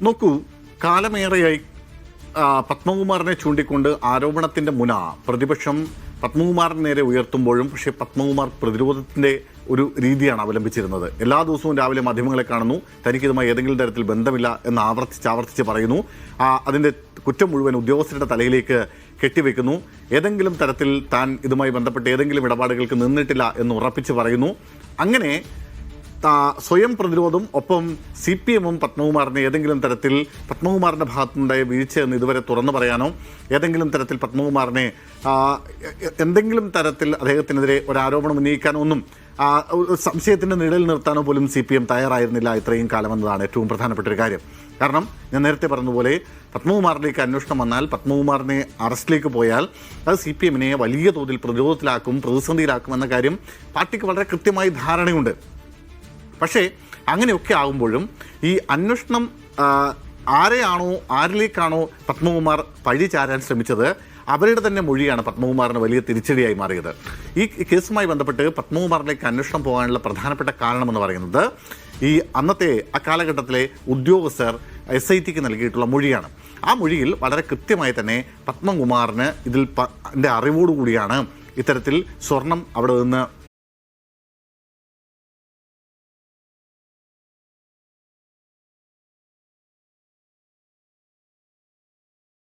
നോക്കൂ, കാലമേറെയായി പത്മകുമാറിനെ ചൂണ്ടിക്കൊണ്ട് ആരോപണത്തിൻ്റെ മുന പ്രതിപക്ഷം പത്മകുമാറിന് നേരെ ഉയർത്തുമ്പോഴും പക്ഷേ പത്മകുമാർ പ്രതിരോധത്തിൻ്റെ ഒരു രീതിയാണ് അവലംബിച്ചിരുന്നത്. എല്ലാ ദിവസവും രാവിലെ മാധ്യമങ്ങളെ കാണുന്നു, തനിക്കിതുമായി ഏതെങ്കിലും തരത്തിൽ ബന്ധമില്ല എന്ന് ആവർത്തിച്ച് പറയുന്നു. അതിൻ്റെ കുറ്റം മുഴുവൻ ഉദ്യോഗസ്ഥരുടെ തലയിലേക്ക് കെട്ടിവെക്കുന്നു. ഏതെങ്കിലും തരത്തിൽ താൻ ഇതുമായി ബന്ധപ്പെട്ട് ഏതെങ്കിലും ഇടപാടുകൾക്ക് നിന്നിട്ടില്ല എന്ന് ഉറപ്പിച്ച് പറയുന്നു. അങ്ങനെ സ്വയം പ്രതിരോധം, ഒപ്പം CPM-ഉം പത്മകുമാറിനെ ഏതെങ്കിലും തരത്തിൽ പത്മകുമാറിൻ്റെ ഭാഗത്തുനിന്നുണ്ടായ വീഴ്ച എന്ന് ഇതുവരെ തുറന്നു പറയാനോ ഏതെങ്കിലും തരത്തിൽ പത്മകുമാറിനെ എന്തെങ്കിലും തരത്തിൽ അദ്ദേഹത്തിനെതിരെ ഒരാരോപണം ഉന്നയിക്കാനോ ഒന്നും സംശയത്തിൻ്റെ നിഴലിൽ നിർത്താനോ പോലും CPM തയ്യാറായിരുന്നില്ല ഇത്രയും കാലമെന്നതാണ് ഏറ്റവും പ്രധാനപ്പെട്ട ഒരു കാര്യം. കാരണം ഞാൻ നേരത്തെ പറഞ്ഞതുപോലെ പത്മകുമാറിലേക്ക് അന്വേഷണം വന്നാൽ, പത്മകുമാറിനെ അറസ്റ്റിലേക്ക് പോയാൽ അത് CPM-നെ വലിയ തോതിൽ പ്രതിരോധത്തിലാക്കും, പ്രതിസന്ധിയിലാക്കും എന്ന കാര്യം പാർട്ടിക്ക് വളരെ കൃത്യമായി ധാരണയുണ്ട്. പക്ഷേ അങ്ങനെയൊക്കെ ആകുമ്പോഴും ഈ അന്വേഷണം ആരിലേക്കാണോ പത്മകുമാർ പഴി ചാരാൻ ശ്രമിച്ചത്, അവരുടെ തന്നെ മൊഴിയാണ് പത്മകുമാറിന് വലിയ തിരിച്ചടിയായി മാറിയത്. ഈ കേസുമായി ബന്ധപ്പെട്ട് പത്മകുമാറിലേക്ക് അന്വേഷണം പോകാനുള്ള പ്രധാനപ്പെട്ട കാരണമെന്ന് പറയുന്നത് ഈ അന്നത്തെ കാലഘട്ടത്തിലെ ഉദ്യോഗസ്ഥർ SITക്ക് നൽകിയിട്ടുള്ള മൊഴിയാണ്. ആ മൊഴിയിൽ വളരെ കൃത്യമായി തന്നെ പത്മകുമാറിന് ഇതിൻ്റെ അറിവോടുകൂടിയാണ് ഇത്തരത്തിൽ സ്വർണം അവിടെ നിന്ന്